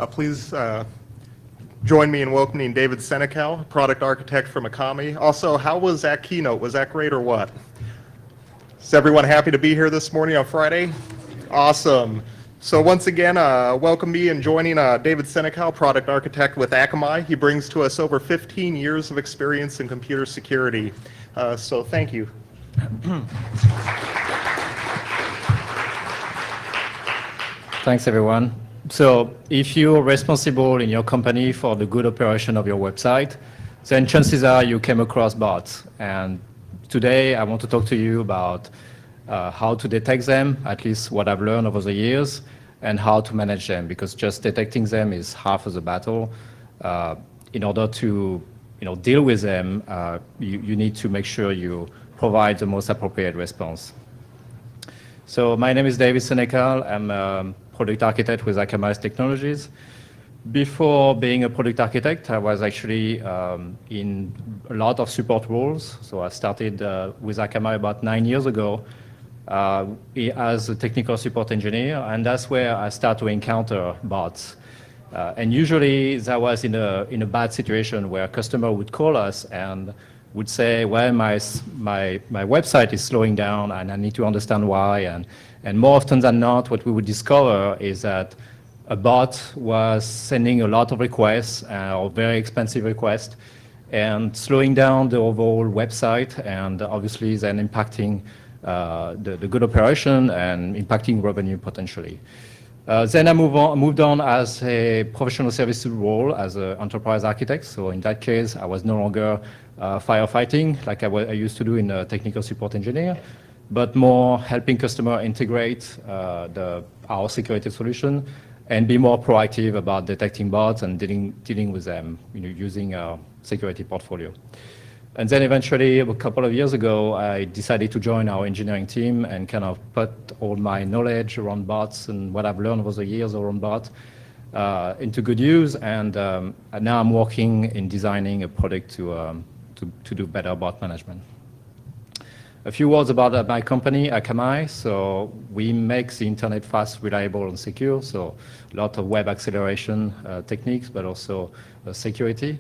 Please join me in welcoming David Senecal, product architect from Akami. Also, how was that keynote? Was that great or what? Is everyone happy to be here this morning on Friday? Awesome. So once again, welcome me in joining David Senecal, product architect with Akamai. He brings to us over 15 years of experience in computer security. So thank you. Thanks, everyone. So if you're responsible in your company for the good operation of your website, then chances are you came across bots. And today I want to talk to you about how to detect them, at least what I've learned over the years, and how to manage them, because just detecting them is half of the battle. In order to deal with them, you need to make sure you provide the most appropriate response. So my name is David Senecal. I'm a product architect with Akamai Technologies. Before being a product architect, I was actually in a lot of support roles. So I started with Akamai about 9 years ago as a technical support engineer, and that's where I started to encounter bots. And usually that was in a bad situation where a customer would call us and would say, well, my website is slowing down and I need to understand why. And more often than not, what we would discover is that a bot was sending a lot of requests or very expensive requests and slowing down the overall website, and obviously then impacting the good operation and impacting revenue potentially. Then I moved on as a professional services role as an enterprise architect. So in that case, I was no longer firefighting like I used to do in a technical support engineer, but more helping customer integrate our security solution and be more proactive about detecting bots and dealing with them, using our security portfolio. And then eventually, a couple of years ago, I decided to join our engineering team and kind of put all my knowledge around bots and what I've learned over the years around bots into good use. And now I'm working in designing a product to do better bot management. A few words about my company, Akamai. So we make the internet fast, reliable, and secure. So a lot of web acceleration techniques, but also security.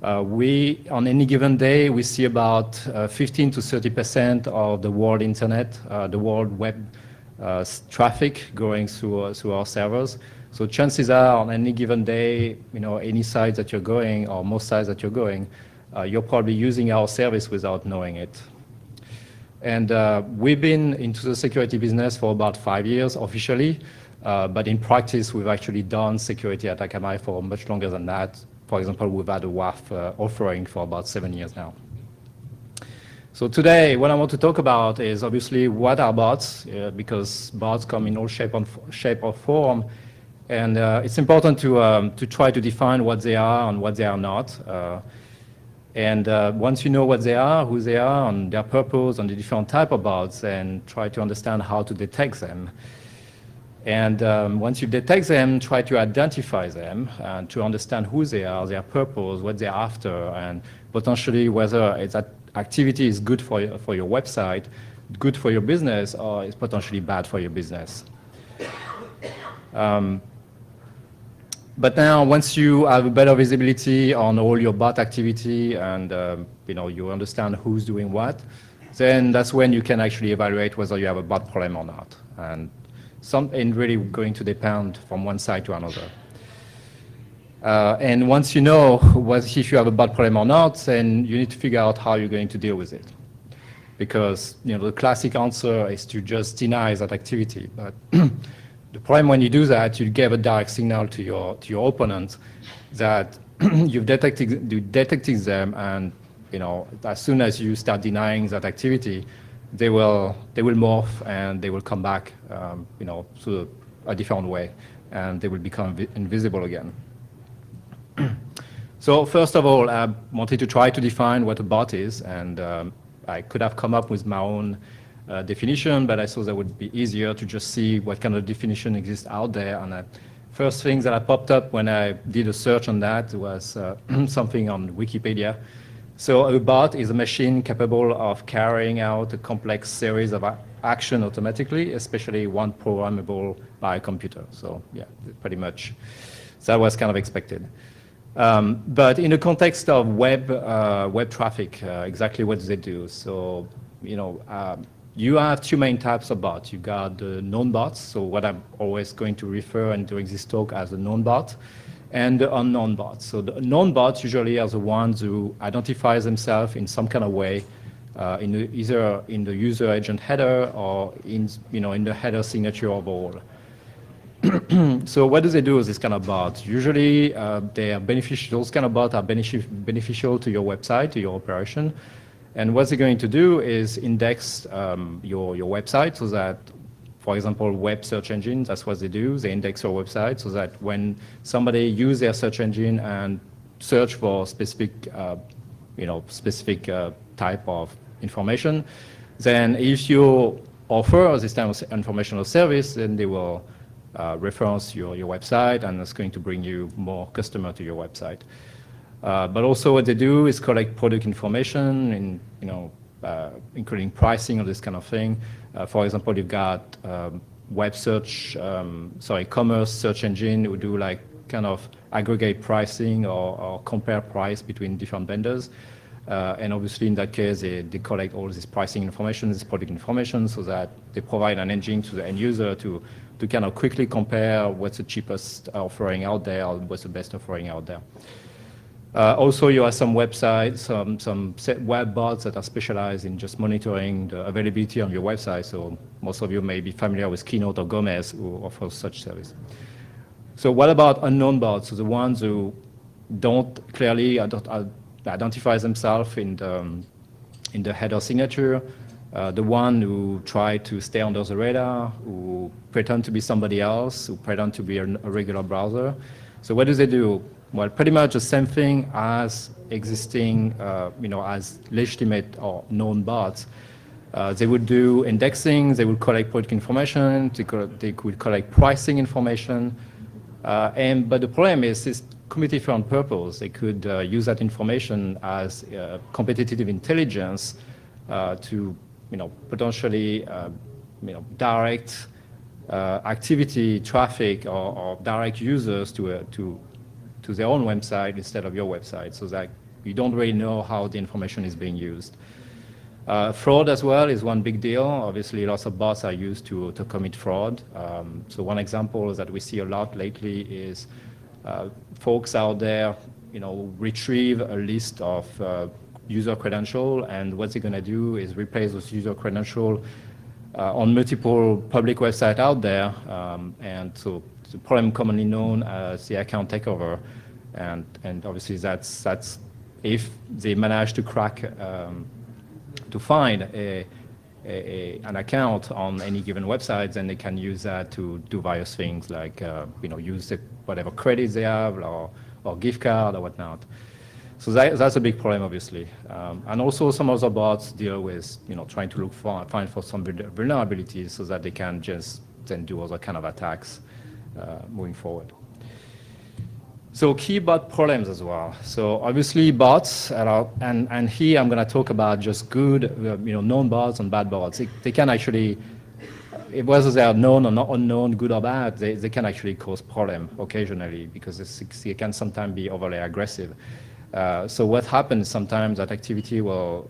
On any given day, we see about 15 to 30% of the world internet, the world web traffic going through our servers. So chances are on any given day, any site that you're going or most sites that you're going, you're probably using our service without knowing it. And we've been into the security business for about 5 years officially, but in practice, we've actually done security at Akamai for much longer than that. For example, we've had a WASP offering for about 7 years now. So today, what I want to talk about is obviously what are bots, because bots come in all shape or form, and it's important to try to define what they are and what they are not. And once you know what they are, who they are, and their purpose, and the different type of bots, then try to understand how to detect them. And once you detect them, try to identify them and to understand who they are, their purpose, what they're after, and potentially whether that activity is good for your website, good for your business, or is potentially bad for your business. But now, once you have a better visibility on all your bot activity and you understand who's doing what, then that's when you can actually evaluate whether you have a bot problem or not. And really going to depend from one side to another. And once you know if you have a bot problem or not, then you need to figure out how you're going to deal with it. Because the classic answer is to just deny that activity. But the problem when you do that, you give a direct signal to your opponent that you've detected them, and as soon as you start denying that activity, they will morph and they will come back, through a different way, and they will become invisible again. So first of all, I wanted to try to define what a bot is, and I could have come up with my own definition, but I thought that would be easier to just see what kind of definition exists out there. And first thing that popped up when I did a search on that was something on Wikipedia. So a bot is a machine capable of carrying out a complex series of action automatically, especially one programmable by a computer. So yeah, pretty much That was kind of expected. But in the context of web traffic, exactly what do they do? So, you have two main types of bots. You got the known bots, so what I'm always going to refer and during this talk as the known bot, and the unknown bots. So the known bots usually are the ones who identify themselves in some kind of way, either in the user agent header or in the header signature of all. So what do they do with this kind of bots? Usually they are beneficial. Those kind of bots are beneficial to your website, to your operation. And what they're going to do is index your website so that, for example, web search engines, that's what they do. They index your website so that when somebody uses their search engine and search for specific type of information, then if you offer this type of informational service, then they will reference your website, and it's going to bring you more customers to your website. But also what they do is collect product information, including pricing or this kind of thing. For example, you've got commerce search engine who do like kind of aggregate pricing or compare price between different vendors. And obviously in that case, they collect all this pricing information, this product information, so that they provide an engine to the end user to kind of quickly compare what's the cheapest offering out there or what's the best offering out there. Also, you have some websites, some web bots that are specialized in just monitoring the availability on your website. So most of you may be familiar with Keynote or Gomez, who offers such service. So what about unknown bots? So the ones who don't clearly identify themselves in the header signature, the one who try to stay under the radar, who pretend to be somebody else, who pretend to be a regular browser. So what do they do? Well, pretty much the same thing as existing, as legitimate or known bots. They would do indexing, they would collect product information, they could collect pricing information. But the problem is it's completely different purpose. They could use that information as competitive intelligence to, potentially, direct activity, traffic, or direct users to their own website instead of your website, so that you don't really know how the information is being used. Fraud as well is one big deal. Obviously, lots of bots are used to commit fraud. So one example that we see a lot lately is folks out there, retrieve a list of user credential, and what they're going to do is replace those user credential on multiple public websites out there. And so the problem commonly known as the account takeover. And obviously that's if they manage to crack, to find an account on any given website, then they can use that to do various things like, use whatever credits they have or gift card or whatnot. So that's a big problem, obviously. And also some other bots deal with, trying to find for some vulnerabilities so that they can just then do other kind of attacks moving forward. So key bot problems as well. So obviously bots, and here I'm going to talk about just good, known bots and bad bots. They can actually, whether they are known or not unknown, good or bad, they can actually cause problem occasionally because they can sometimes be overly aggressive. So what happens sometimes, that activity will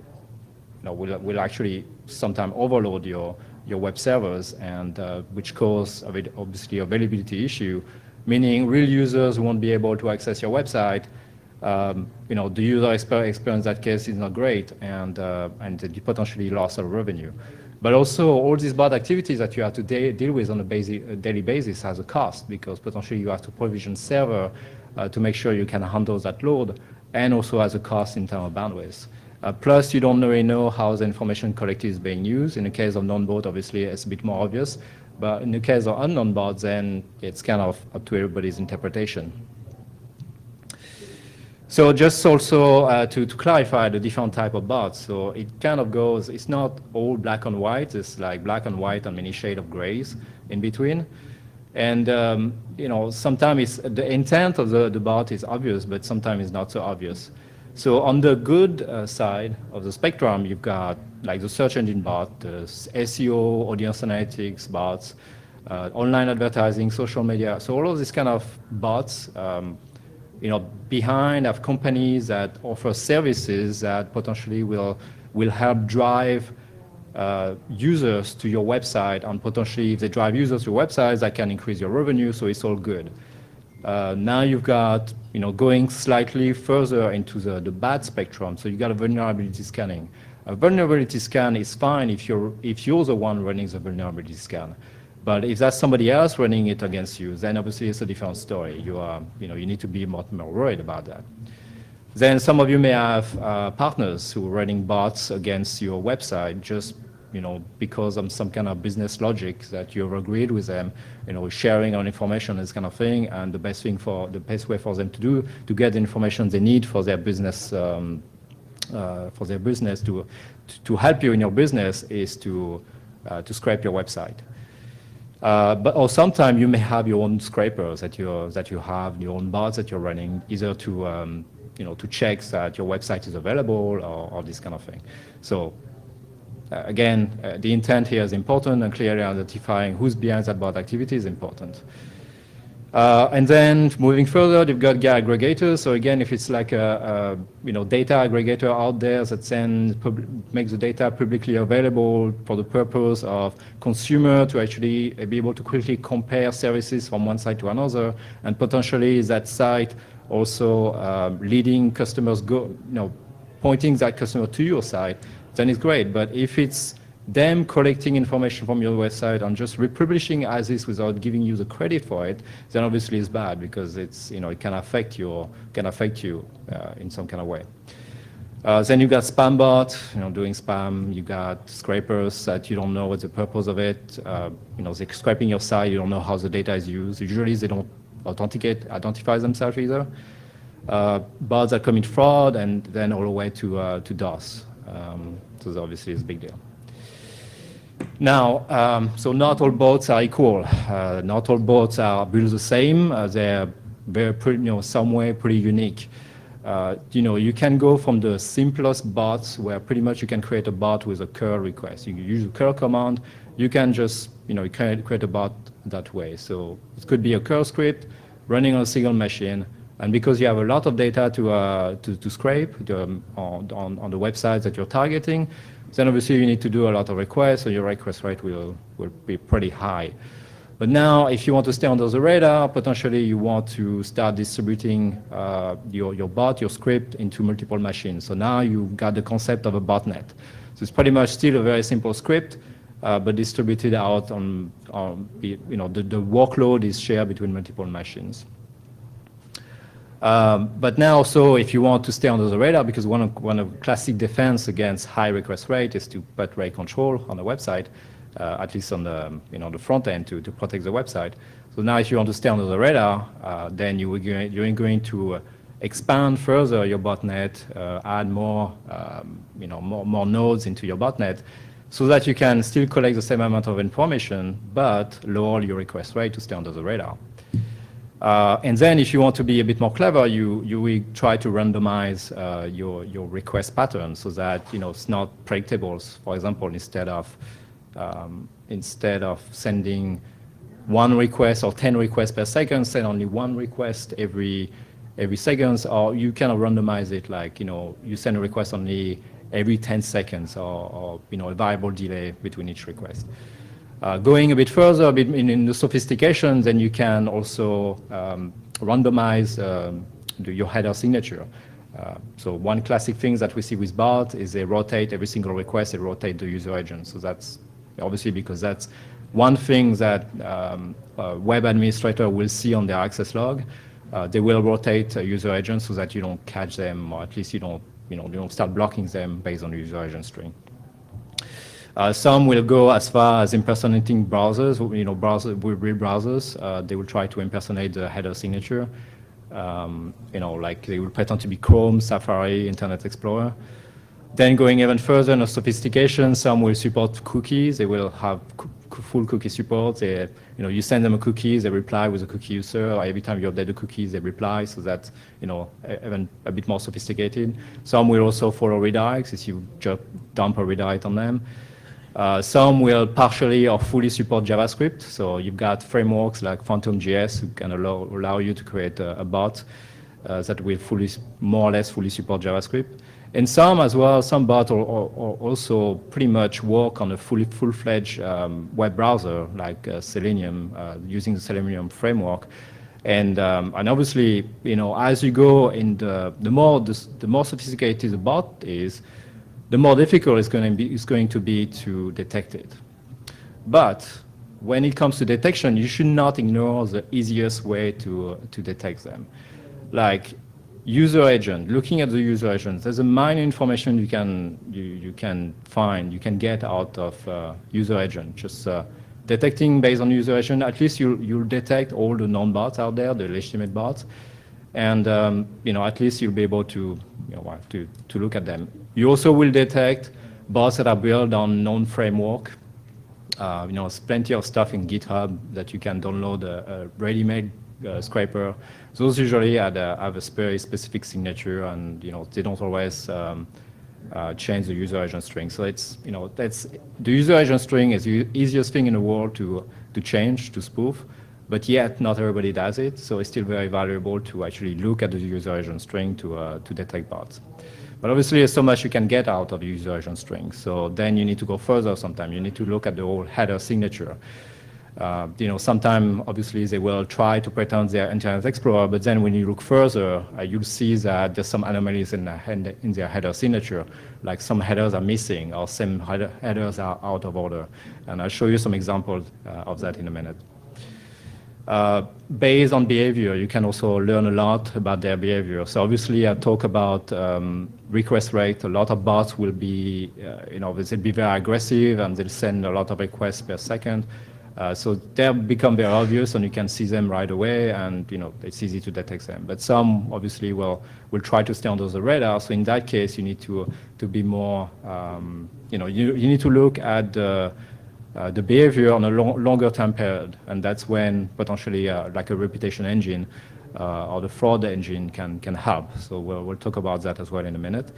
actually sometimes overload your web servers, and which cause obviously availability issue, meaning real users won't be able to access your website. The user experience in that case is not great, and you potentially loss of revenue. But also all these bad activities that you have to deal with on a daily basis has a cost, because potentially you have to provision server to make sure you can handle that load, and also has a cost in terms of bandwidth. Plus, you don't really know how the information collected is being used. In the case of known bot, obviously, it's a bit more obvious. But in the case of unknown bots, then it's kind of up to everybody's interpretation. So just also to clarify the different type of bots. So it kind of goes, it's not all black and white. It's like black and white and many shades of grays in between. And sometimes the intent of the bot is obvious, but sometimes it's not so obvious. So on the good side of the spectrum, you've got like the search engine bot, the SEO, audience analytics bots, online advertising, social media. So all of these kind of bots, behind have companies that offer services that potentially will help drive users to your website, and potentially if they drive users to your websites, that can increase your revenue, so it's all good. Now you've got, going slightly further into the bad spectrum, so you got a vulnerability scanning. A vulnerability scan is fine if you're the one running the vulnerability scan. But if that's somebody else running it against you, then obviously it's a different story. You need to be more worried about that. Then some of you may have partners who are running bots against your website just because of some kind of business logic that you've agreed with them, sharing on information, this kind of thing. And the best way for them to do to get the information they need for their business, to help you in your business, is to scrape your website. Or sometimes you may have your own scrapers that you have, your own bots that you're running, either to to check that your website is available or this kind of thing. So again, the intent here is important, and clearly identifying who's behind that bot activity is important. And then moving further, you've got aggregators. So again, if it's like a data aggregator out there that makes the data publicly available for the purpose of consumer to actually be able to quickly compare services from one site to another, and potentially that site also leading customers pointing that customer to your site, then it's great. But if it's them collecting information from your website and just republishing as is without giving you the credit for it, then obviously it's bad, because it's it can affect you in some kind of way. Then you got spam bots, doing spam. You got scrapers that you don't know what's the purpose of it. They're scraping your site. You don't know how the data is used. Usually they don't identify themselves either. Bots that commit fraud, and then all the way to DOS. So obviously it's a big deal. Now, so not all bots are equal. Not all bots are built the same. They're some way pretty unique. You can go from the simplest bots, where pretty much you can create a bot with a curl request. You use a curl command. You can just you can create a bot that way. So it could be a curl script running on a single machine, and because you have a lot of data to scrape on the websites that you're targeting, then obviously you need to do a lot of requests, so your request rate will be pretty high. But now, if you want to stay under the radar, potentially you want to start distributing your bot, your script, into multiple machines. So now you've got the concept of a botnet. So it's pretty much still a very simple script, but distributed out on the workload is shared between multiple machines. But now, so if you want to stay under the radar, because one of classic defense against high request rate is to put rate control on the website, at least on the the front end to protect the website. So now, if you want to stay under the radar, then you're going to expand further your botnet, add more more nodes into your botnet, so that you can still collect the same amount of information, but lower your request rate to stay under the radar. And then if you want to be a bit more clever, you will try to randomize your request pattern, so that it's not predictable. For example, instead of sending one request or 10 requests per second, send only one request every seconds, or you kind of randomize it, like you send a request only every 10 seconds, or a variable delay between each request. Going a bit further, in the sophistication, then you can also randomize your header signature. So one classic thing that we see with bots is they rotate every single request, they rotate the user agent. So that's obviously because that's one thing that web administrator will see on their access log. They will rotate a user agent so that you don't catch them, or at least you don't start blocking them based on the user agent string. Some will go as far as impersonating browsers, real browsers. They will try to impersonate the header signature. Like they will pretend to be Chrome, Safari, Internet Explorer. Then going even further in the sophistication, some will support cookies. They will have full cookie support. You send them a cookie, they reply with a cookie user. Or every time you update the cookies, they reply. So that's even a bit more sophisticated. Some will also follow redirects if you just dump a redirect on them. Some will partially or fully support JavaScript. So you've got frameworks like Phantom.js who can allow you to create a bot that will more or less fully support JavaScript. And some as well, some bots also pretty much work on a full-fledged web browser like Selenium, using the Selenium framework. And obviously, as you go in the more sophisticated the bot is, the more difficult it's going to be to detect it. But when it comes to detection, you should not ignore the easiest way to detect them. Like user agent, looking at the user agent, there's a minor information you can find, you can get out of user agent. Just detecting based on user agent, at least you'll detect all the non-bots out there, the legitimate bots, and at least you'll be able to look at them. You also will detect bots that are built on known framework. There's plenty of stuff in GitHub that you can download a ready-made scraper. Those usually have a very specific signature, and they don't always change the user agent string. So the user agent string is the easiest thing in the world to change, to spoof, but yet not everybody does it. So it's still very valuable to actually look at the user agent string to detect bots. But obviously, there's so much you can get out of the user agent string. So then you need to go further sometimes. You need to look at the whole header signature. Sometimes, obviously, they will try to pretend they're Internet Explorer, but then when you look further, you'll see that there's some anomalies in their header signature, like some headers are missing or some headers are out of order. And I'll show you some examples of that in a minute. Based on behavior, you can also learn a lot about their behavior. So obviously, I talk about request rate. A lot of bots will be, they'll be very aggressive and they'll send a lot of requests per second. So they become very obvious and you can see them right away, and it's easy to detect them. But some obviously will try to stay under the radar. So in that case, you need to be more, you need to look at the behavior on a longer time period, and that's when potentially like a reputation engine or the fraud engine can help. So we'll talk about that as well in a minute.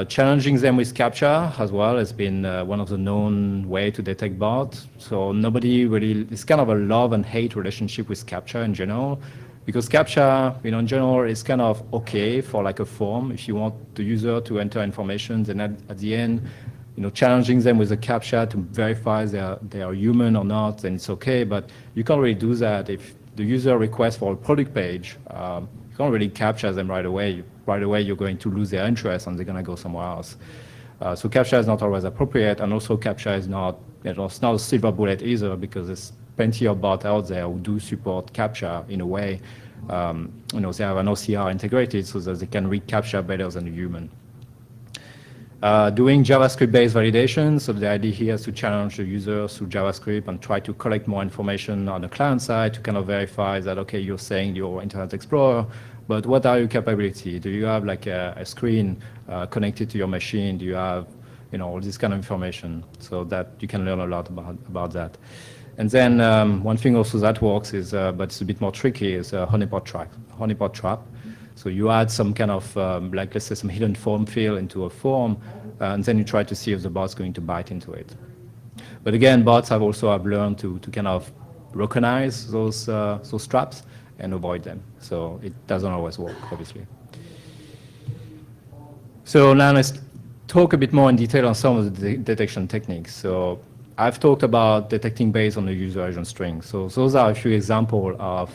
Challenging them with CAPTCHA as well has been one of the known way to detect bots. So nobody really, it's kind of a love and hate relationship with CAPTCHA in general, because CAPTCHA, in general, is kind of okay for like a form. If you want the user to enter information, then at the end, challenging them with a CAPTCHA to verify they are human or not, then it's okay. But you can't really do that if the user requests for a product page. You can't really capture them right away. Right away, you're going to lose their interest and they're going to go somewhere else. So CAPTCHA is not always appropriate, and also CAPTCHA is not, it's not a silver bullet either, because there's plenty of bots out there who do support CAPTCHA in a way. They have an OCR integrated so that they can read CAPTCHA better than a human. Doing JavaScript-based validation, so the idea here is to challenge the user through JavaScript and try to collect more information on the client side to kind of verify that, okay, you're saying you're Internet Explorer, but what are your capabilities? Do you have like a screen connected to your machine? Do you have, all this kind of information? So that you can learn a lot about that. And then one thing also that works is, but it's a bit more tricky, is a honeypot trap. So you add some kind of, like let's say some hidden form field into a form, and then you try to see if the bot's going to bite into it. But again, bots have learned to kind of recognize those traps and avoid them. So it doesn't always work, obviously. So now let's talk a bit more in detail on some of the detection techniques. So I've talked about detecting based on the user agent string. So those are a few examples of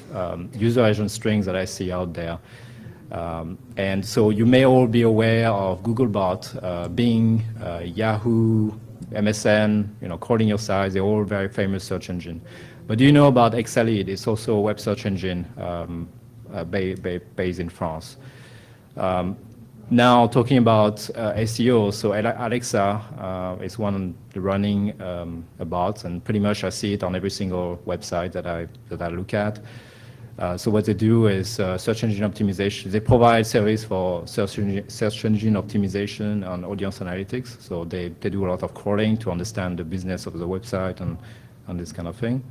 user agent strings that I see out there. And so you may all be aware of Googlebot, Bing, Yahoo, MSN, calling your site. They're all very famous search engine. But do you know about Exalead? It's also a web search engine based in France. Now talking about SEO, so Alexa is one running a bot, and pretty much I see it on every single website that I look at. So what they do is search engine optimization. They provide service for search engine optimization and audience analytics. So they do a lot of crawling to understand the business of the website and this kind of thing.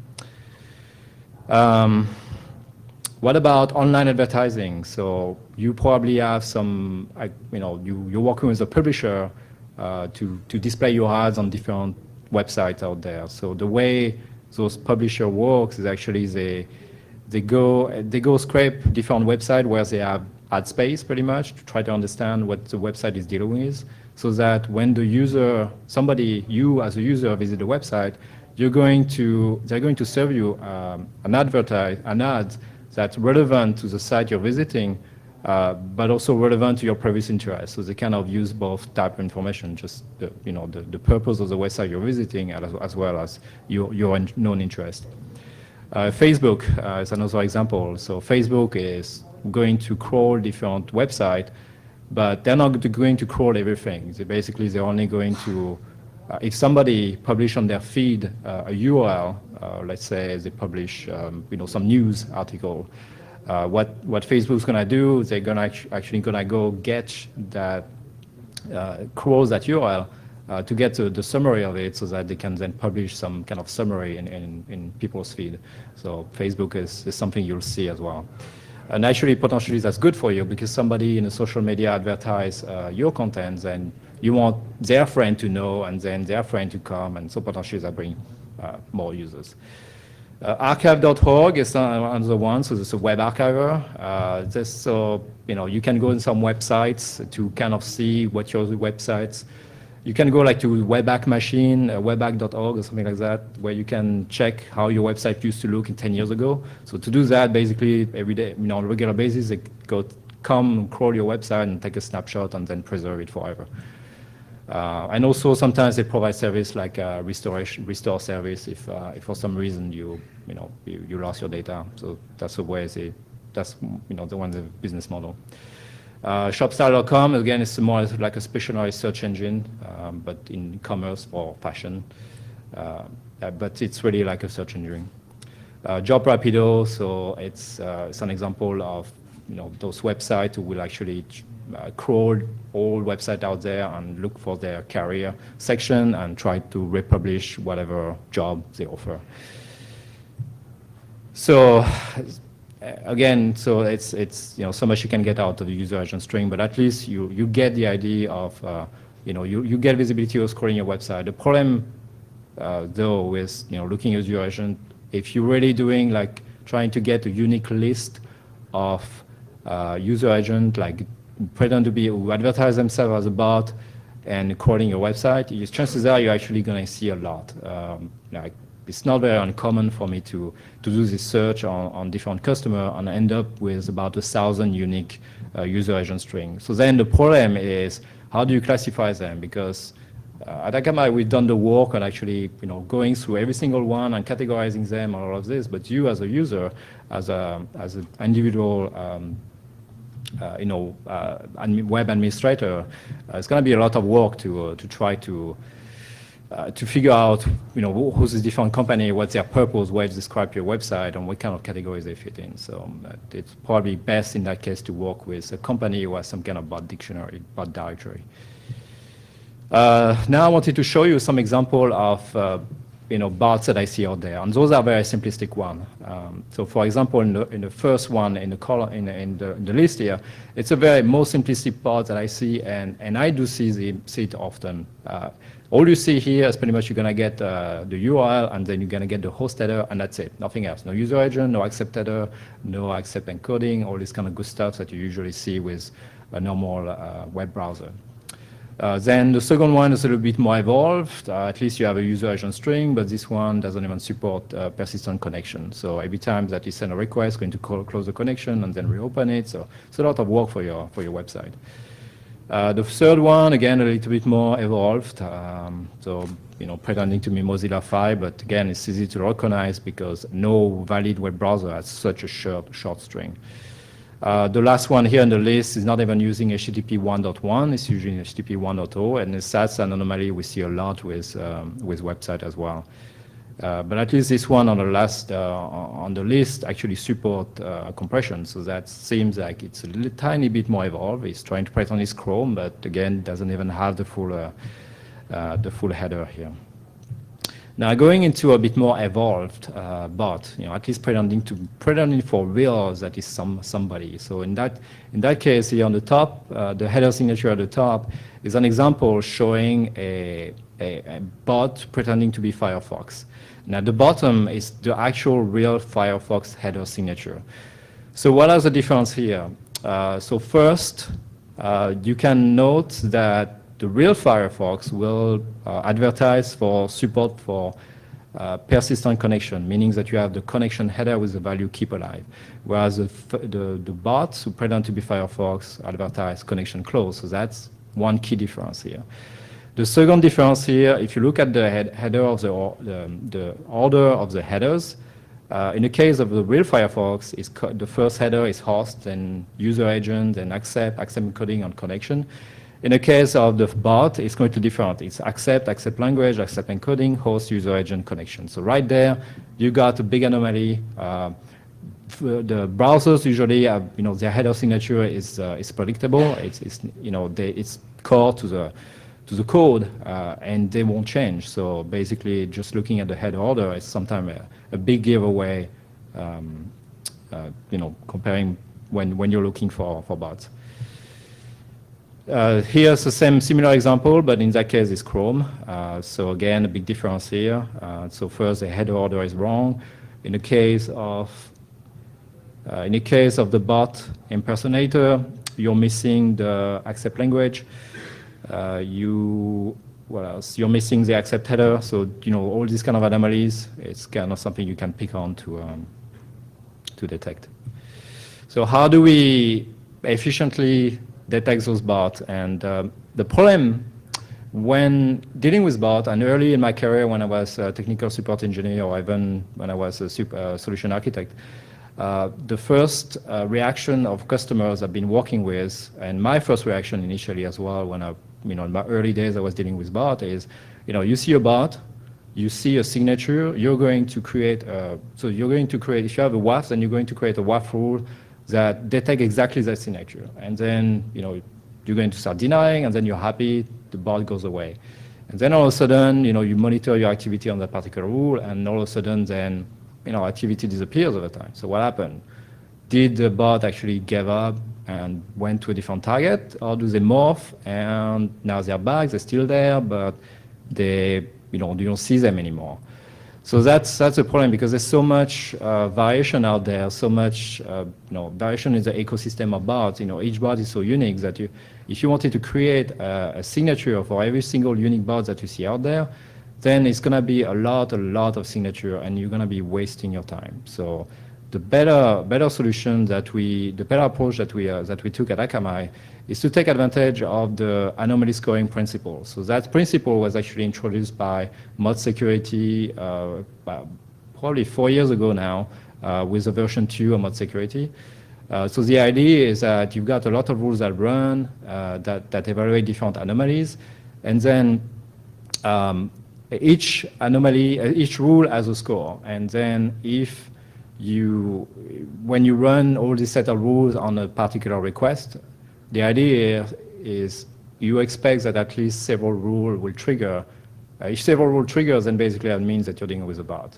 What about online advertising? So you probably have some, you're working with a publisher, to display your ads on different websites out there. So the way those publisher works is actually they go scrape different websites where they have ad space pretty much to try to understand what the website is dealing with, so that when the user, you as a user visit the website, they're going to serve you an ad that's relevant to the site you're visiting, but also relevant to your previous interest. So they kind of use both type of information, just the purpose of the website you're visiting, as well as your known interest. Facebook is another example. So Facebook is going to crawl different websites, but they're not going to crawl everything. They're only going to, if somebody publish on their feed a URL, let's say they publish some news article, what Facebook's going to do, they're going to actually go get that, crawl that URL to get the summary of it, so that they can then publish some kind of summary in people's feed. So Facebook is something you'll see as well. And actually, potentially, that's good for you, because somebody in a social media advertise your content, and you want their friend to know, and then their friend to come, and so potentially that bring more users. Archive.org is another one, so this is a web archiver. You can go in some websites to kind of see what your websites. You can go like to Webback Machine, webback.org or something like that, where you can check how your website used to look 10 years ago. So to do that, basically every day, on a regular basis, they come crawl your website and take a snapshot and then preserve it forever. And also sometimes they provide service like restore service if for some reason you lost your data. So that's the way that's the business model. Shopstyle.com, again, is more like a specialized search engine, but in commerce for fashion. But it's really like a search engine. Job Rapido, so it's an example of those websites who will actually crawl all websites out there and look for their career section and try to republish whatever job they offer. So again, so it's so much you can get out of the user agent string, but at least you get the idea of you get visibility of scrolling your website. The problem though with looking at user agent, if you're really doing like trying to get a unique list of user agent, like pretend to be who advertise themselves as a bot and crawling your website, chances are you're actually going to see a lot. It's not very uncommon for me to do this search on different customers and end up with about 1,000 unique user agent strings. So then the problem is, how do you classify them? Because at Akamai, we've done the work on actually going through every single one and categorizing them and all of this. But you as a user, as an individual web administrator, it's going to be a lot of work to try to figure out, who's this different company, what's their purpose, where to describe your website, and what kind of categories they fit in. So it's probably best in that case to work with a company who has some kind of bot dictionary, bot directory. Now I wanted to show you some example of bots that I see out there, and those are very simplistic one. So for example, in the first one in the column in the list here, it's a very most simplistic bot that I see, and I do see it often. All you see here is pretty much you're gonna get the URL, and then you're gonna get the host header, and that's it, nothing else. No user agent, no accept header, no accept encoding, all this kind of good stuff that you usually see with a normal web browser. Then the second one is a little bit more evolved. At least you have a user agent string, but this one doesn't even support persistent connection. So every time that you send a request, it's going to close the connection and then reopen it. So it's a lot of work for your website. The third one, again, a little bit more evolved. So pretending to be Mozilla 5, but again, it's easy to recognize because no valid web browser has such a short string. The last one here on the list is not even using HTTP 1.1, it's using HTTP 1.0, and that's an anomaly we see a lot with website as well. But at least this one on the list actually support compression, so that seems like it's a tiny bit more evolved. It's trying to pretend it's Chrome, but again, doesn't even have the full header here. Now going into a bit more evolved bot, at least pretending for real that is somebody. So in that case here on the top, the header signature at the top is an example showing a bot pretending to be Firefox. Now at the bottom is the actual real Firefox header signature. So what are the difference here? So first, you can note that the real Firefox will advertise for support for persistent connection, meaning that you have the connection header with the value keep alive, whereas the bots who pretend to be Firefox advertise connection close. So that's one key difference here. The second difference here, if you look at the header of the order of the headers, in the case of the real Firefox, the first header is host, then user agent, then accept encoding and connection. In the case of the bot, it's going to be different. It's accept language, accept encoding, host, user agent, connection. So right there, you got a big anomaly. The browsers usually have, their header signature is predictable. It's core to the code, and they won't change. So basically, just looking at the header order is sometimes a big giveaway. Comparing when you're looking for bots. Here's the similar example, but in that case it's Chrome. So again, a big difference here. So first, the header order is wrong. In the case of the bot impersonator, you're missing the accept language. What else? You're missing the accept header. So all these kind of anomalies, it's kind of something you can pick on to detect. So how do we efficiently detect those bots? And the problem when dealing with bots, and early in my career when I was a technical support engineer, or even when I was a solution architect, the first reaction of customers I've been working with, and my first reaction initially as well, when in my early days I was dealing with bot, is you see a bot, you see a signature, you're going to create if you have a WAF, then you're going to create a WAF rule that detect exactly that signature. And then, you're going to start denying, and then you're happy, the bot goes away. And then all of a sudden, you monitor your activity on that particular rule, and all of a sudden then, activity disappears over time. So what happened? Did the bot actually give up and went to a different target, or do they morph and now they're back, they're still there, but you don't see them anymore? So that's a problem, because there's so much variation out there, so much variation in the ecosystem of bots. Each bot is so unique that if you wanted to create a signature for every single unique bot that you see out there, then it's going to be a lot of signature, and you're going to be wasting your time. So the better solution the better approach that we took at Akamai is to take advantage of the anomaly scoring principle. So that principle was actually introduced by Mod Security probably 4 years ago now with the version 2 of Mod Security. So the idea is that you've got a lot of rules that run that evaluate different anomalies, and then each rule has a score, and then when you run all these set of rules on a particular request, the idea is you expect that at least several rules will trigger. If several rules triggers, then basically that means that you're dealing with a bot.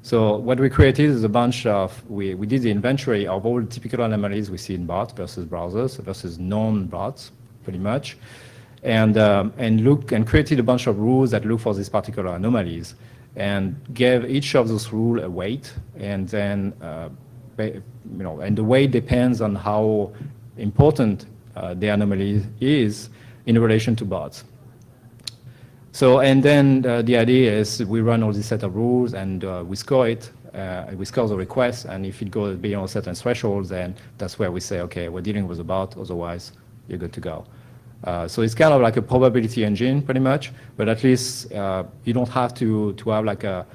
So what we created is a bunch of, we did the inventory of all the typical anomalies we see in bots versus browsers versus non-bots, pretty much, and created a bunch of rules that look for these particular anomalies, and gave each of those rules a weight, and then and the weight depends on how important the anomaly is in relation to bots. So, and then the idea is we run all these set of rules, and we score it. We score the request, and if it goes beyond certain thresholds, then that's where we say, okay, we're dealing with a bot, otherwise you're good to go. So it's kind of like a probability engine, pretty much, but at least you don't have to have like a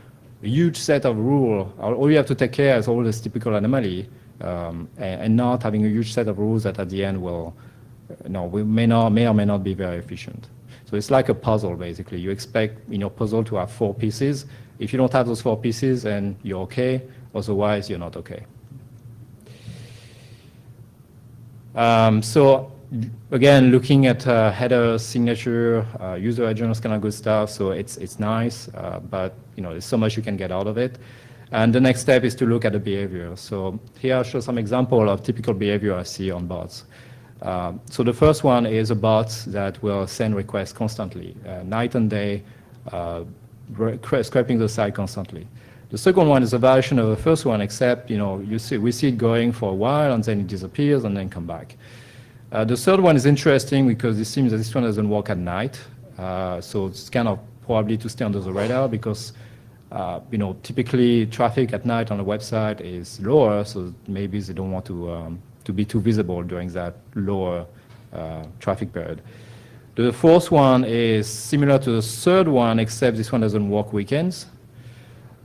huge set of rules. All you have to take care is all this typical anomaly, and not having a huge set of rules that at the end may or may not be very efficient. So it's like a puzzle, basically. You expect in your puzzle to have 4 pieces. If you don't have those 4 pieces, then you're okay. Otherwise, you're not okay. So again, looking at header, signature, user agents, kind of good stuff. So it's nice, but there's so much you can get out of it. And the next step is to look at the behavior. So here I'll show some example of typical behavior I see on bots. So the first one is a bot that will send requests constantly, night and day, scraping the site constantly. The second one is a variation of the first one, except we see it going for a while and then it disappears and then come back. The third one is interesting because it seems that this one doesn't work at night, so it's kind of probably to stay under the radar because typically traffic at night on a website is lower, so maybe they don't want to be too visible during that lower traffic period. The fourth one is similar to the third one, except this one doesn't work weekends.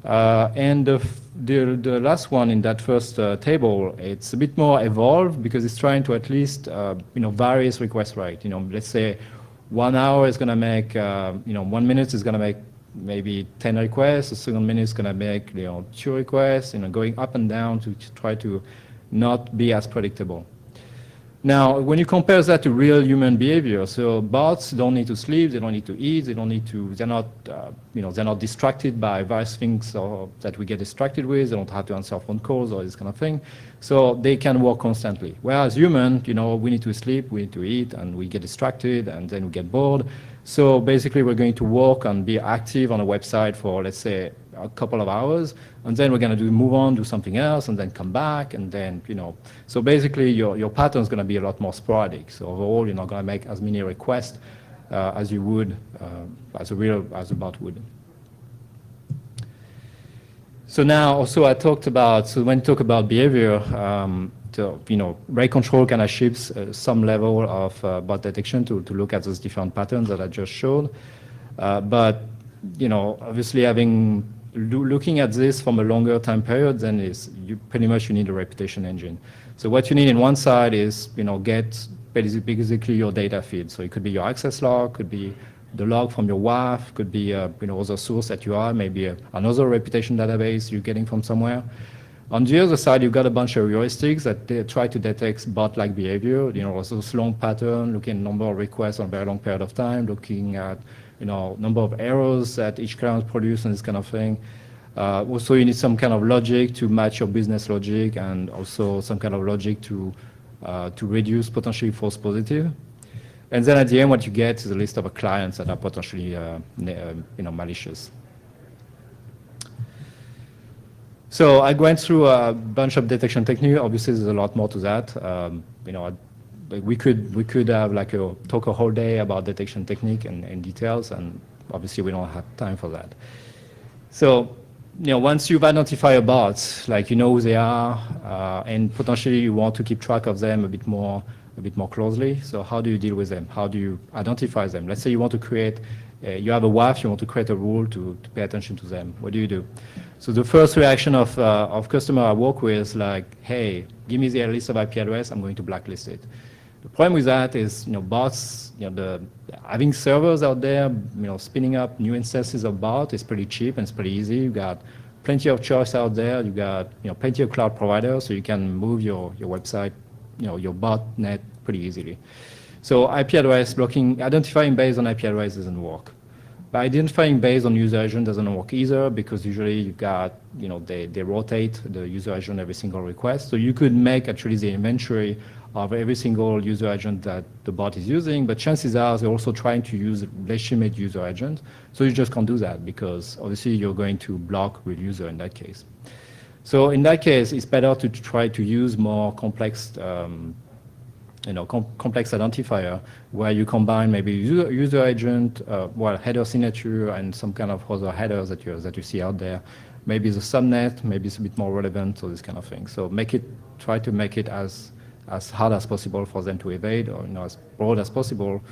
And the last one in that first table, it's a bit more evolved because it's trying to at least various request rate. Let's say 1 hour is going to make 1 minute is going to make maybe 10 requests. The second minute is going to make 2 requests. Going up and down to try to not be as predictable. Now, when you compare that to real human behavior, so bots don't need to sleep, they don't need to eat, they're not distracted by various things that we get distracted with. They don't have to answer phone calls or this kind of thing. So they can work constantly. Whereas human, we need to sleep, we need to eat, and we get distracted, and then we get bored. So basically, we're going to work and be active on a website for, let's say, a couple of hours, and then we're going to move on, do something else, and then come back, and then, So basically, your pattern is going to be a lot more sporadic. So overall, you're not going to make as many requests as you would, as a bot would. So now, also, when you talk about behavior, rate control kind of ships some level of bot detection to look at those different patterns that I just showed. But obviously looking at this from a longer time period, then you need a reputation engine. So what you need in one side is get basically your data feed. So it could be your access log, could be the log from your WAF, could be other source that you are, maybe another reputation database you're getting from somewhere. On the other side, you've got a bunch of heuristics that they try to detect bot-like behavior. Also long pattern, looking at number of requests on a very long period of time, looking at number of errors that each client produces and this kind of thing. Also, you need some kind of logic to match your business logic, and also some kind of logic to reduce potentially false positive. And then at the end, what you get is a list of clients that are potentially malicious. So I went through a bunch of detection techniques. Obviously, there's a lot more to that. We could have talk a whole day about detection technique and details, and obviously we don't have time for that. So once you've identified a bot, you know who they are, and potentially you want to keep track of them a bit more closely. So how do you deal with them? How do you identify them? Let's say you want to create, you have a WAF, you want to create a rule to pay attention to them. What do you do? So the first reaction of customer I work with is hey, give me the list of IP address, I'm going to blacklist it. The problem with that is, bots, having servers out there, spinning up new instances of bot is pretty cheap and it's pretty easy. You got plenty of choice out there. You got, plenty of cloud providers, so you can move your website, your botnet pretty easily. So IP address blocking, identifying based on IP address doesn't work. But identifying based on user agent doesn't work either, because usually you got, they rotate the user agent every single request. So you could make actually the inventory of every single user agent that the bot is using, but chances are they're also trying to use legitimate user agent. So you just can't do that, because obviously you're going to block real user in that case. So in that case, it's better to try to use more complex complex identifier, where you combine maybe user agent, header signature, and some kind of other headers that you see out there. Maybe the subnet, maybe it's a bit more relevant, so this kind of thing. So try to make it as hard as possible for them to evade, or as broad as possible,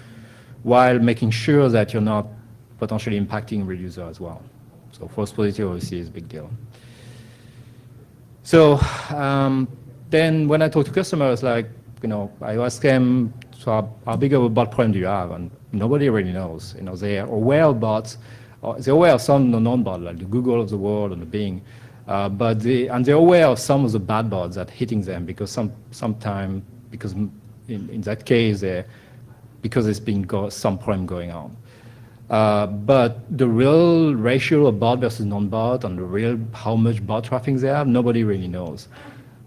while making sure that you're not potentially impacting real user as well. So false positive obviously is a big deal. So then when I talk to customers, I ask them, so how big of a bot problem do you have? And nobody really knows. They are aware of bots. They're aware of some non-bot, like the Google of the world and the Bing. But they're aware of some of the bad bots that hitting them, because sometimes in that case, because it's been some problem going on. But the real ratio of bot versus non-bot and the real how much bot traffic they have, nobody really knows.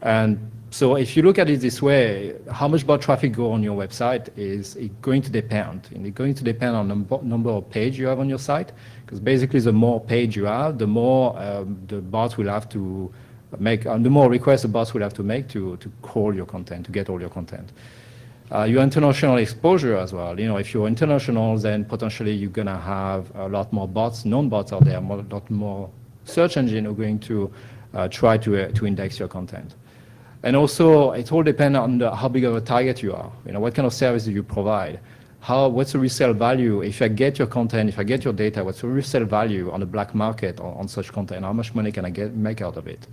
And so if you look at it this way, how much bot traffic go on your website is going to depend. And it's going to depend on the number of pages you have on your site, because basically the more page you have, the more the bots will have to make, the more requests the bots will have to make to crawl your content, to get all your content. Your international exposure as well. If you're international, then potentially you're going to have a lot more bots, non-bots out there, a lot more search engine are going to try to index your content. And also, it all depends on how big of a target you are. What kind of service do you provide? What's the resale value? If I get your content, if I get your data, what's the resale value on the black market on such content? How much money can I make out of it?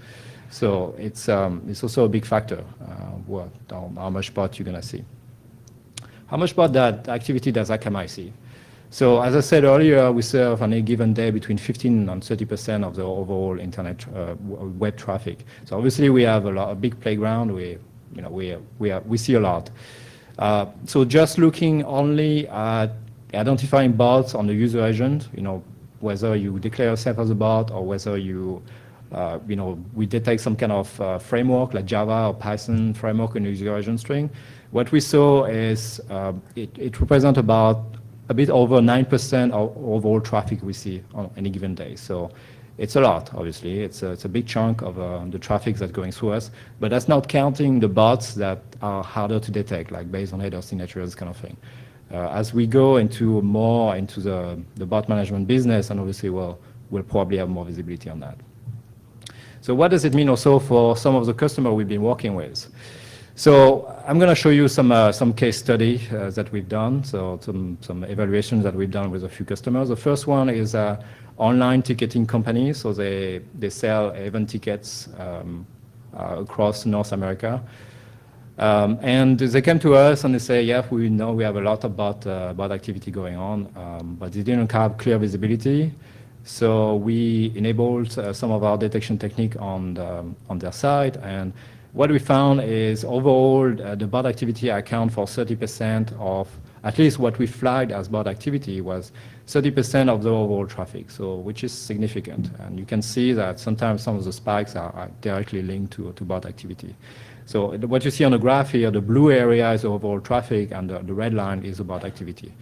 So it's also a big factor, how much bot you're going to see. How much bot that activity does Akamai see? So as I said earlier, we serve on a given day between 15 and 30% of the overall internet web traffic. So obviously we have a big playground. We see a lot. So just looking only at identifying bots on the user agent, whether you declare yourself as a bot or whether we detect some kind of framework like Java or Python framework in the user agent string. What we saw is it represents about a bit over 9% of overall traffic we see on any given day. So it's a lot, obviously. It's a big chunk of the traffic that's going through us, but that's not counting the bots that are harder to detect, like based on header signatures, kind of thing. As we go more into the bot management business, and obviously we'll probably have more visibility on that. So what does it mean also for some of the customers we've been working with? So I'm going to show you some case study that we've done, so some evaluations that we've done with a few customers. The first one is online ticketing company, so they sell event tickets across North America. And they came to us and they say, yeah, we know we have a lot of bot activity going on, but they didn't have clear visibility. So we enabled some of our detection technique on their side, and what we found is overall the bot activity account for 30% of, at least what we flagged as bot activity was 30% of the overall traffic, so which is significant. And you can see that sometimes some of the spikes are directly linked to bot activity. So what you see on the graph here, the blue area is overall traffic and the red line is the bot activity.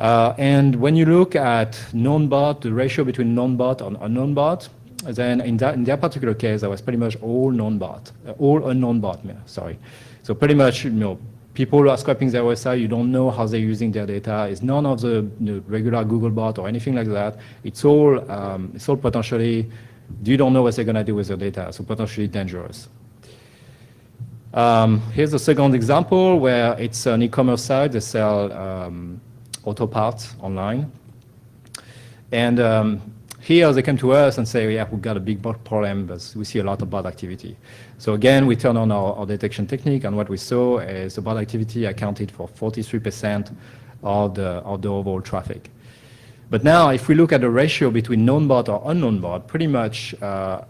And when you look at non-bot, the ratio between non-bot and unknown bot, then in that particular case, that was pretty much all non-bot, all unknown bot, sorry. So pretty much, people are scraping their website, you don't know how they're using their data. It's none of the regular Google bot or anything like that. It's all potentially, you don't know what they're gonna do with their data, so potentially dangerous. Here's the second example where it's an e-commerce site, they sell auto parts online. And here they came to us and say, yeah, we've got a big bot problem, but we see a lot of bot activity. So again, we turn on our detection technique, and what we saw is the bot activity accounted for 43% of the overall traffic. But now, if we look at the ratio between known bot or unknown bot, pretty much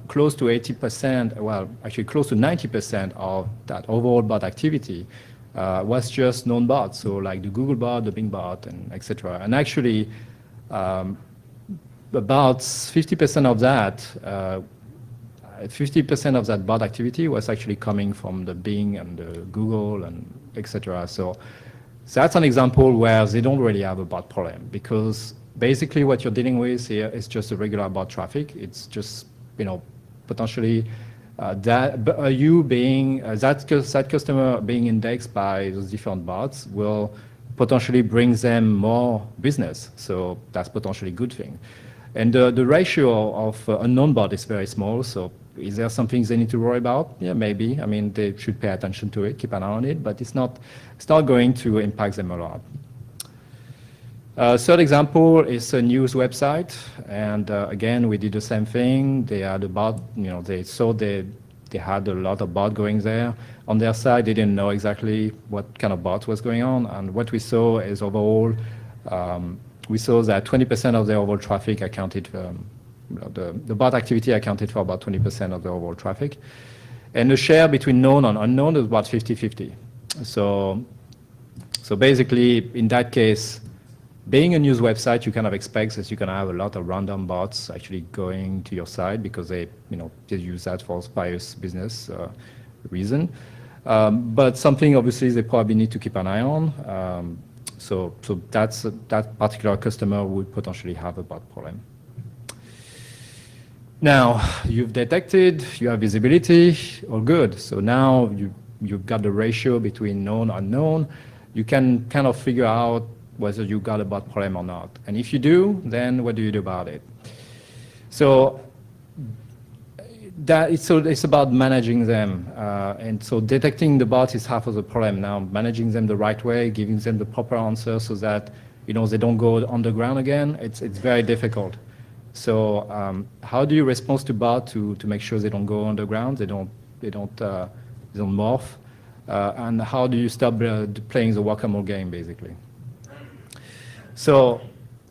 close to 80%, well, actually close to 90% of that overall bot activity was just known bots, so like the Google bot, the Bing bot, and etc. And actually, about 50% of that, 50% of that bot activity was actually coming from the Bing and the Google and etc. So that's an example where they don't really have a bot problem, because basically what you're dealing with here is just a regular bot traffic. It's just, potentially that customer being indexed by those different bots will potentially bring them more business. So that's potentially a good thing. And the ratio of unknown bot is very small, so is there something they need to worry about? Yeah, maybe. I mean, they should pay attention to it, keep an eye on it, but it's not going to impact them a lot. Third example is a news website, and again, we did the same thing. They had a bot, they saw they had a lot of bot going there. On their side, they didn't know exactly what kind of bot was going on, and what we saw is overall, we saw that 20% of the overall traffic accounted for, the bot activity accounted for about 20% of the overall traffic. And the share between known and unknown is about 50-50. So basically, in that case, being a news website, you kind of expect that you're going to have a lot of random bots actually going to your site because they use that for various business reason. But something obviously they probably need to keep an eye on. So that particular customer would potentially have a bot problem. Now you've detected, you have visibility, all good. So now you've got the ratio between known and unknown. You can kind of figure out whether you got a bot problem or not. And if you do, then what do you do about it? So it's about managing them. And so detecting the bots is half of the problem. Now managing them the right way, giving them the proper answer so that they don't go underground again, it's very difficult. So how do you respond to bots to make sure they don't go underground, they don't morph? And how do you stop playing the whack-a-mole game, basically? So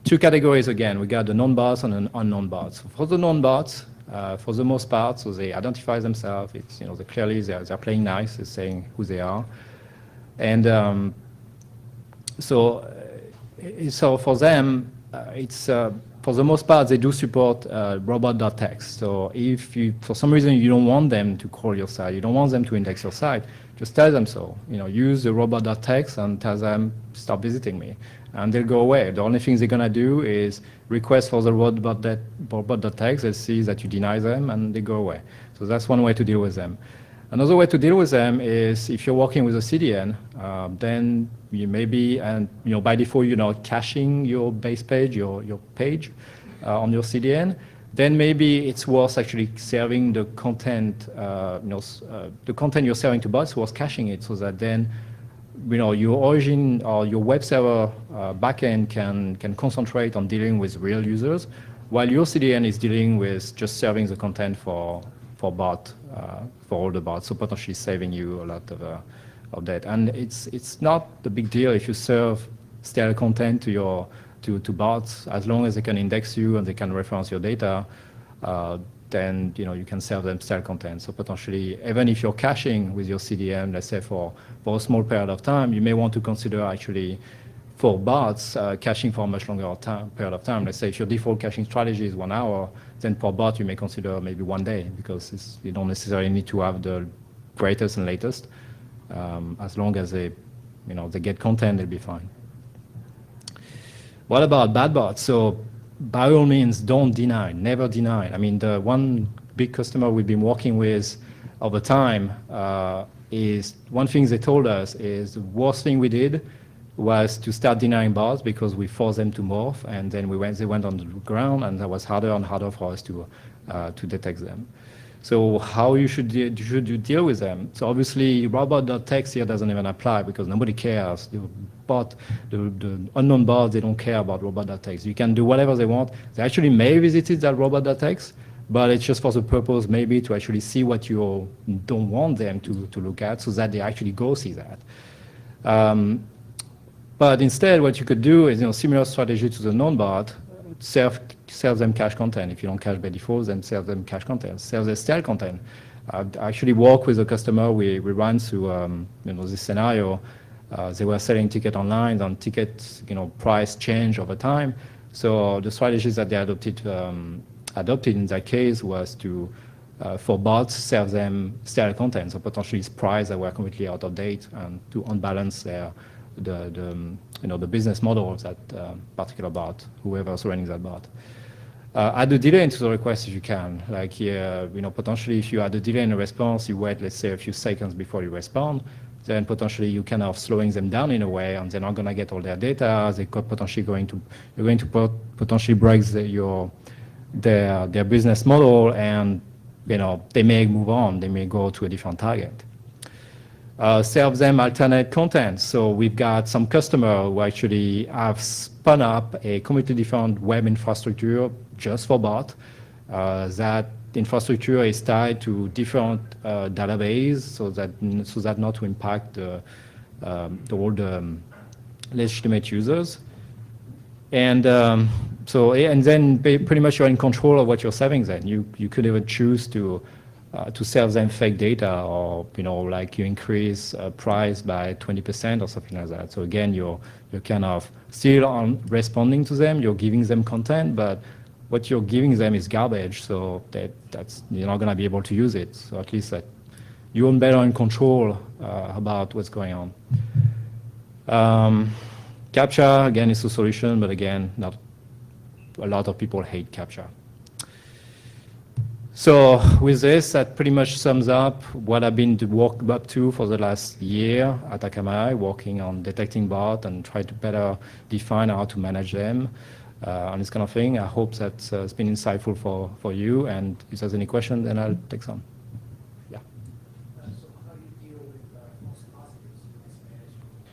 two categories again. We got the known bots and the unknown bots. For the known bots, for the most part, so they identify themselves. It's they clearly they're playing nice, they're saying who they are, and so for them, it's for the most part they do support robot.txt. So if for some reason you don't want them to crawl your site, you don't want them to index your site, just tell them so. Use the robot.txt and tell them stop visiting me, and they'll go away. The only thing they're gonna do is request for the robot.txt. They see that you deny them, and they go away. So that's one way to deal with them. Another way to deal with them is if you're working with a CDN, then you maybe, and by default, you're not caching your base page, your page on your CDN. Then maybe it's worth actually serving the content, the content you're serving to bots, worth caching it, so that then your origin or your web server backend can concentrate on dealing with real users, while your CDN is dealing with just serving the content for bot, for all the bots, so potentially saving you a lot of that. And it's not a big deal if you serve stale content to bots, as long as they can index you and they can reference your data. Then you can serve them stale content. So potentially, even if you're caching with your CDN, let's say for a small period of time, you may want to consider actually for bots caching for a much longer period of time. Let's say if your default caching strategy is 1 hour, then for bot you may consider maybe 1 day, because you don't necessarily need to have the greatest and latest. As long as they get content, they'll be fine. What about bad bots? So by all means, don't deny, never deny. I mean, the one big customer we've been working with over time is one thing they told us is the worst thing we did was to start denying bots because we forced them to morph, and then they went on the ground, and that was harder and harder for us to detect them. So how should you deal with them? So obviously, robot.txt here doesn't even apply because nobody cares. The unknown bots, they don't care about robot.txt. You can do whatever they want. They actually may visit that robot.txt, but it's just for the purpose maybe to actually see what you don't want them to look at, so that they actually go see that. But instead, what you could do is similar strategy to the known bot. Serve them cache content. If you don't cache by default, then serve them cache content. Serve the stale content. I actually work with a customer. We ran through this scenario. They were selling ticket online, and tickets price change over time. So the strategies that they adopted in that case was to for bots serve them stale content. So potentially it's price that were completely out of date, and to unbalance the business model of that particular bot, whoever's running that bot. Add a delay into the request if you can. Like here, potentially if you add a delay in a response, you wait, let's say, a few seconds before you respond, then potentially you kind of slowing them down in a way, and they're not going to get all their data. They could potentially you're going to potentially break their business model, and they may move on. They may go to a different target. Serve them alternate content. So we've got some customer who actually have spun up a completely different web infrastructure just for bot. That infrastructure is tied to different database, so that not to impact all the legitimate users. And and then pretty much you're in control of what you're serving. Then you could even choose to to sell them fake data, or like you increase price by 20% or something like that. So again, you're kind of still on responding to them. You're giving them content, but what you're giving them is garbage. So that's you're not going to be able to use it. So at least that you're better in control about what's going on. CAPTCHA again is a solution, but again, not a lot of people hate CAPTCHA. So with this, that pretty much sums up what I've been working up to for the last year at Akamai, working on detecting bots and try to better define how to manage them and this kind of thing. I hope that's it's been insightful for you. And if there's any questions, then I'll take some. Yeah. So how do you deal with false positives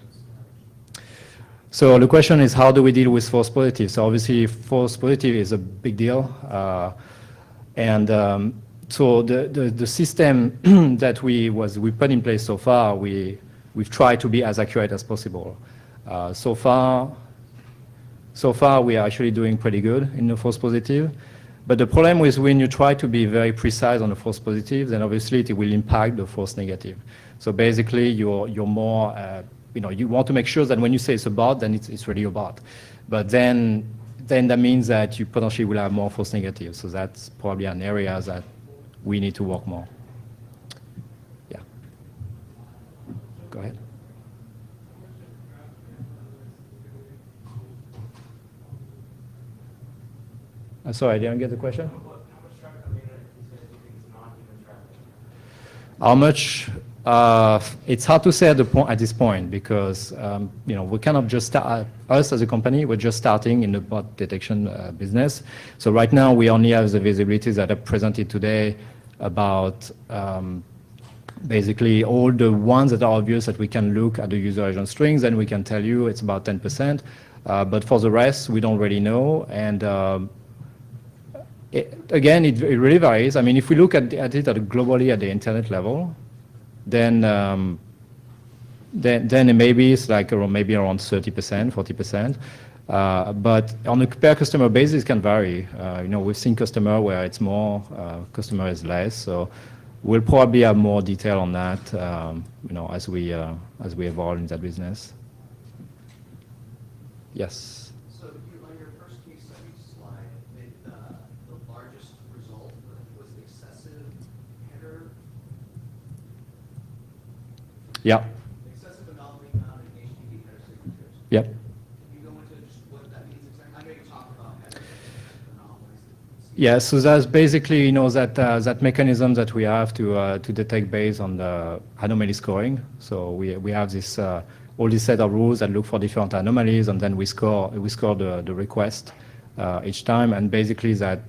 in this management? So the question is, how do we deal with false positives? So obviously, false positive is a big deal. So the system that we put in place so far, we've tried to be as accurate as possible. So far we are actually doing pretty good in the false positive. But the problem is when you try to be very precise on the false positive, then obviously it will impact the false negative. So basically, you're more you want to make sure that when you say it's a bot, then it's really a bot. But then that means that you potentially will have more false negatives. So that's probably an area that we need to work more. Yeah. Go ahead. Sorry, I didn't get the question. How much? It's hard to say at this point because we cannot just start, us as a company, we're just starting in the bot detection business. So right now we only have the visibilities that are presented today about basically all the ones that are obvious that we can look at the user agent strings and we can tell you it's about 10%. But for the rest, we don't really know. And it really varies. I mean, if we look at it globally at the internet level, then maybe it's like maybe around 30%, 40%. But on a per customer basis, it can vary. We've seen customer where it's more, customer is less. So we'll probably have more detail on that, as we evolve in that business. Yes. So on your first case study slide, the largest result was excessive header. Yeah. Excessive anomaly found in HTTP header signatures. Yep. Can you go into just what that means exactly? I know you talked about header anomalies. Yeah, so that's basically, that mechanism that we have to detect based on the anomaly scoring. So we have this all these set of rules that look for different anomalies, and then we score the request each time, and basically that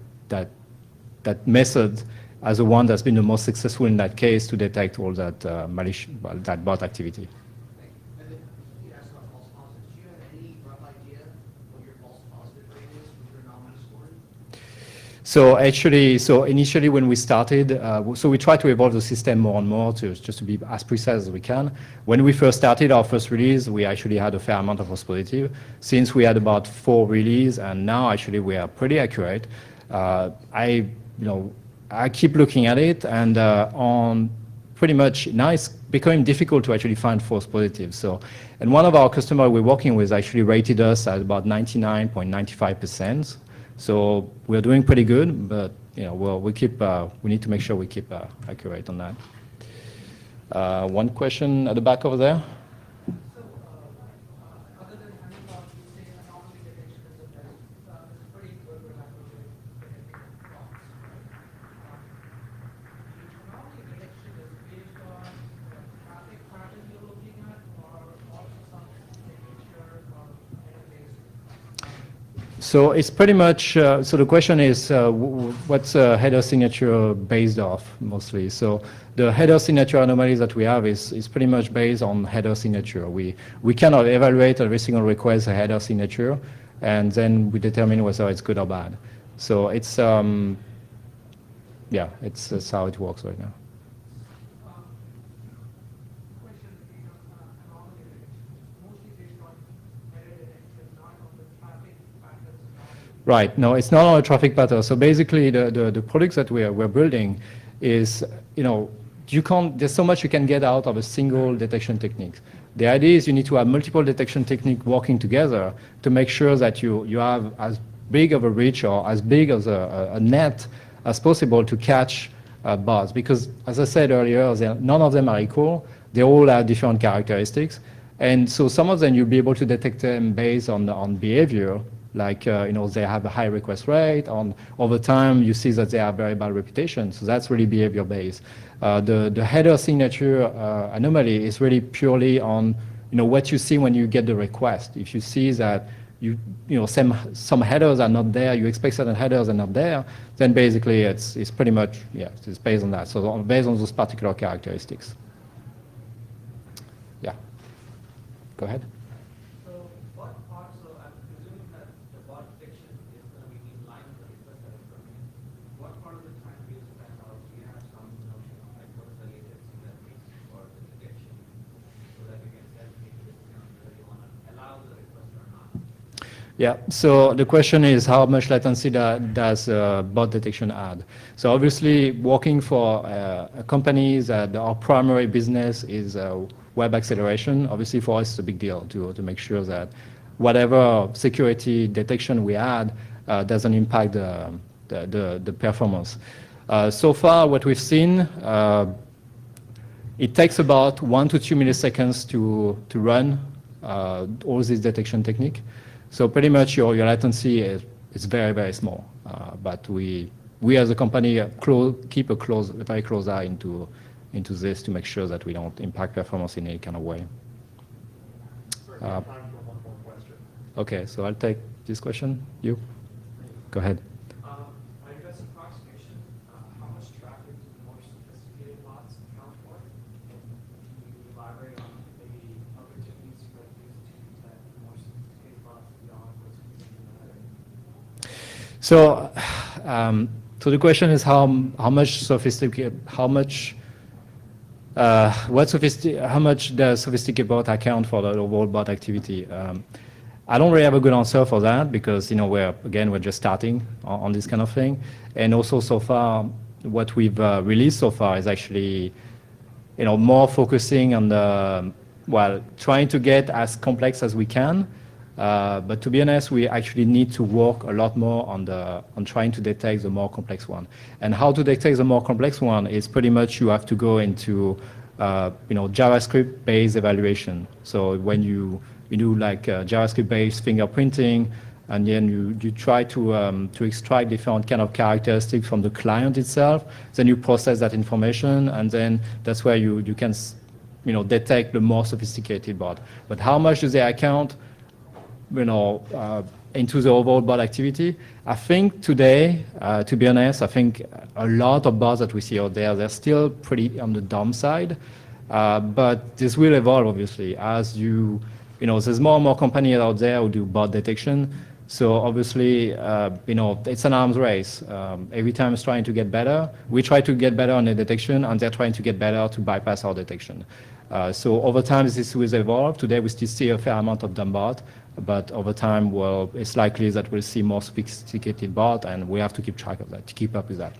method as the one that's been the most successful in that case to detect all that that bot activity. And then you asked about false positives. Do you have any rough idea what your false positive rate is with your anomaly scoring? So actually, initially when we started, so we try to evolve the system more and more just to be as precise as we can. When we first started our first release, we actually had a fair amount of false positive. Since we had about 4 releases, and now actually we are pretty accurate. I keep looking at it, and on pretty much now it's becoming difficult to actually find false positives. So, and one of our customers we're working with actually rated us at about 99.95%. So we're doing pretty good, but we need to make sure we keep accurate on that. One question at the back over there. So, other than honeypot, you say anomaly detection is the best. It's pretty good reliability detecting bots, right? The anomaly detection is based on the traffic pattern you're looking at, or also some signature or database. So it's pretty much, so the question is, what's a header signature based off mostly? So the header signature anomalies that we have is pretty much based on header signature. We cannot evaluate every single request a header signature, and then we determine whether it's good or bad. So it's, that's how it works right now. Question is on anomaly detection. It's mostly based on header detection, not on the traffic patterns. Right. No, it's not on a traffic pattern. So basically, the products that we're building is, you can't, there's so much you can get out of a single detection technique. The idea is you need to have multiple detection techniques working together to make sure that you have as big of a reach or as big as a net as possible to catch bots. Because as I said earlier, none of them are equal. They all have different characteristics. And so some of them you'll be able to detect them based on behavior, like they have a high request rate. Over time, you see that they have very bad reputation. So that's really behavior based. The header signature anomaly is really purely on what you see when you get the request. If you see that some headers are not there, you expect certain headers are not there, then basically it's pretty much it's based on that. So based on those particular characteristics. Yeah. Go ahead. So what parts of, I'm presuming that the bot detection is going to be in line with the request that is coming in. What part of the time do you spend, or do you have some notion of like what is the latency that takes for the detection so that you can set maybe whether you want to allow the request or not? Yeah, so the question is how much latency does bot detection add? So obviously working for companies that our primary business is web acceleration, obviously for us it's a big deal to make sure that whatever security detection we add doesn't impact the performance. So far what we've seen, it takes about 1 to 2 milliseconds to run all these detection technique. So pretty much your latency is very, very small. But we as a company keep a very close eye into this to make sure that we don't impact performance in any kind of way. Sorry, we have time for one more question. Okay, so I'll take this question. You? Go ahead. I guess approximation, how much traffic do the more sophisticated bots account for? Can you elaborate on maybe other techniques you might use to detect the more sophisticated bots beyond what's contained in the header? So the question is how much does sophisticated bot account for the overall bot activity? I don't really have a good answer for that because we're just starting on this kind of thing, and also so far what we've released so far is actually more focusing on trying to get as complex as we can. But to be honest, we actually need to work a lot more on trying to detect the more complex one. And how to detect the more complex one is pretty much you have to go into JavaScript-based evaluation. So when you do like JavaScript-based fingerprinting, and then you try to extract different kind of characteristics from the client itself, then you process that information, and then that's where you can detect the more sophisticated bot. But how much do they account into the overall bot activity? I think today, to be honest, I think a lot of bots that we see out there, they're still pretty on the dumb side. But this will evolve, obviously, as there's more and more companies out there who do bot detection. So obviously, it's an arms race. Every time it's trying to get better. We try to get better on the detection, and they're trying to get better to bypass our detection. So over time, this will evolve. Today, we still see a fair amount of dumb bot, but over time, it's likely that we'll see more sophisticated bot, and we have to keep track of that, to keep up with that.